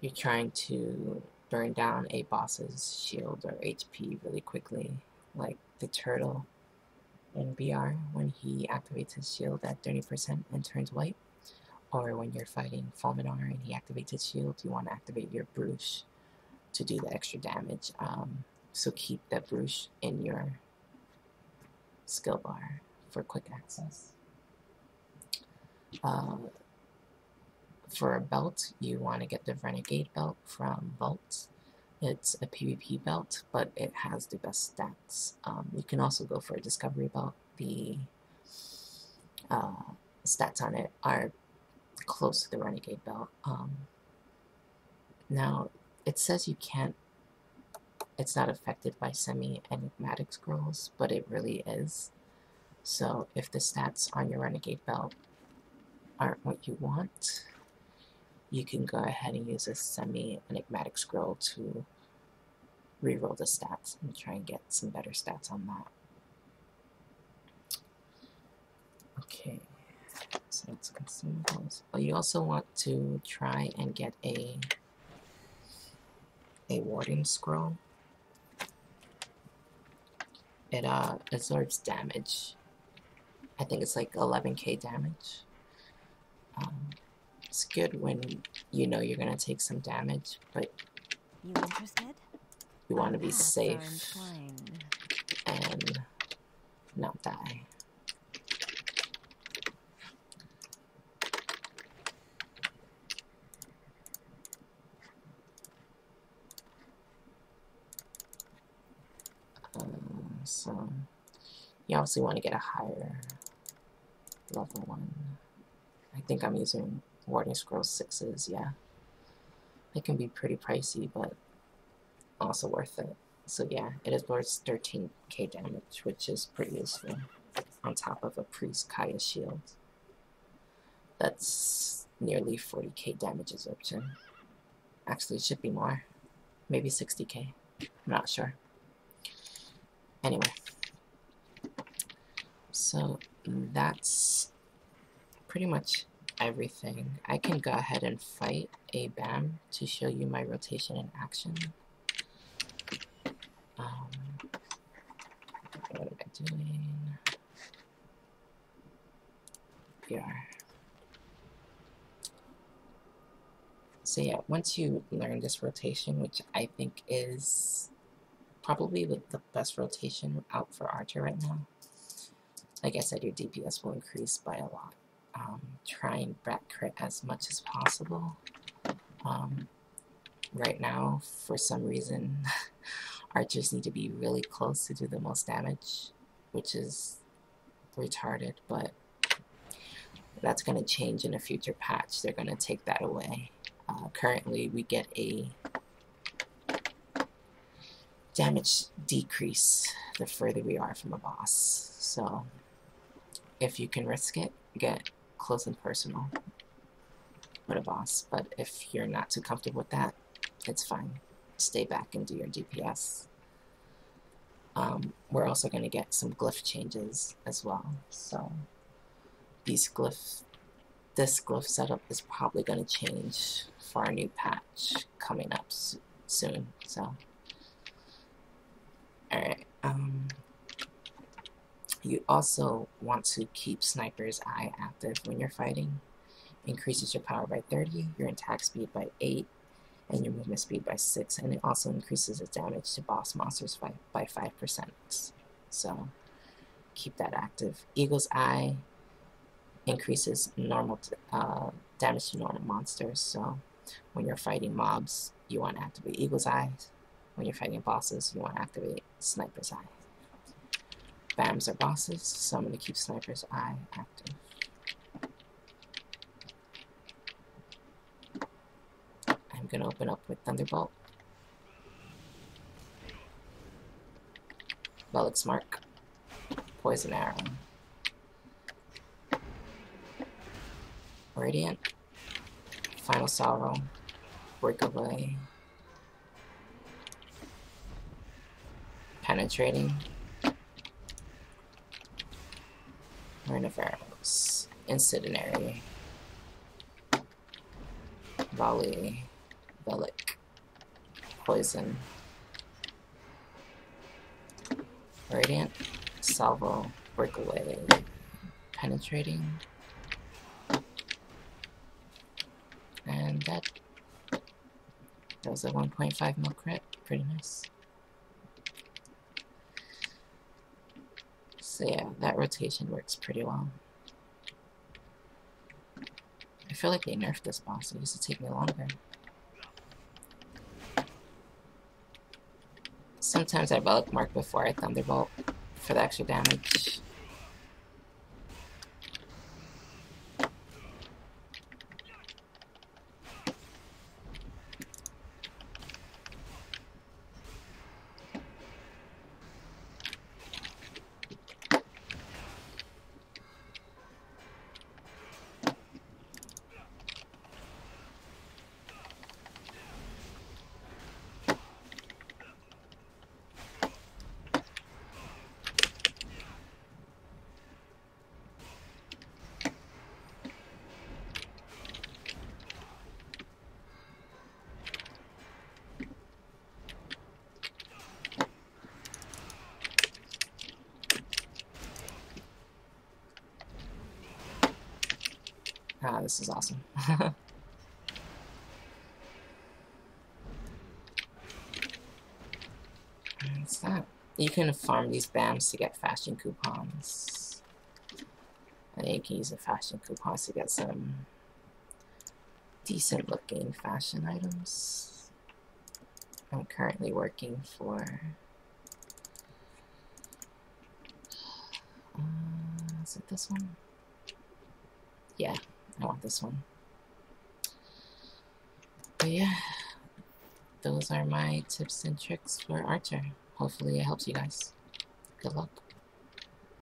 you're trying to burn down a boss's shield or HP really quickly, like the turtle in BR when he activates his shield at 30% and turns white, or when you're fighting Fulminar and he activates his shield, you want to activate your Bruce to do the extra damage. So keep that Bruce in your skill bar for quick access. For a belt, you want to get the Renegade belt from Vault. It's a PvP belt, but it has the best stats. You can also go for a Discovery belt. The stats on it are close to the Renegade belt. Now, it says you can't, it's not affected by semi-enigmatic scrolls, but it really is. So if the stats on your Renegade belt aren't what you want, you can go ahead and use a semi-enigmatic scroll to reroll the stats and try and get some better stats on that. Okay, so that's consumables. But you also want to try and get a Warden Scroll. It absorbs damage. I think it's like 11k damage. It's good when you know you're gonna take some damage, but you interested? You want to be safe and not die. So you obviously want to get a higher level one. I think I'm using Warden Scroll 6s, yeah. It can be pretty pricey, but also worth it. So yeah, it absorbs 13k damage, which is pretty useful, on top of a Priest Kaya shield. That's nearly 40k damage absorption. Actually, it should be more. Maybe 60k. I'm not sure. Anyway. So that's pretty much everything. I can go ahead and fight a BAM to show you my rotation in action. What am I doing? Yeah. So yeah, once you learn this rotation, which I think is probably the best rotation out for Archer right now, like I said, your DPS will increase by a lot. Try and back crit as much as possible. Right now, for some reason, archers need to be really close to do the most damage, which is retarded, but that's going to change in a future patch. They're going to take that away. Currently, we get a damage decrease the further we are from a boss. So, if you can risk it, get close and personal with a boss. But if you're not too comfortable with that, it's fine. Stay back and do your DPS. We're also going to get some glyph changes as well. So this glyph setup is probably going to change for our new patch coming up soon. So, alright. You also want to keep Sniper's Eye active when you're fighting. Increases your power by 30, your attack speed by 8, and your movement speed by 6, and it also increases its damage to boss monsters by 5%. So keep that active. Eagle's Eye increases normal damage to normal monsters, so when you're fighting mobs, you want to activate Eagle's Eye. When you're fighting bosses, you want to activate Sniper's Eye. BAMs are bosses, so I'm going to keep Sniper's Eye active. I'm going to open up with Thunderbolt. Bellic's Mark. Poison Arrow. Radiant. Final Sorrow. Breakaway. Penetrating. Rain of Arrows. Incendiary. Volley. Relic. Poison. Radiant. Salvo. Breakaway. Penetrating. And that was a 1.5 mil crit. Pretty nice. So yeah, that rotation works pretty well. I feel like they nerfed this boss. It used to take me longer. Sometimes I relic mark before I thunderbolt for the extra damage. Ah, this is awesome. What's that? You can farm these BAMs to get fashion coupons. And you can use the fashion coupons to get some decent looking fashion items. I'm currently working for... is it this one? Yeah, I want this one. But yeah, those are my tips and tricks for Archer. Hopefully it helps you guys. Good luck.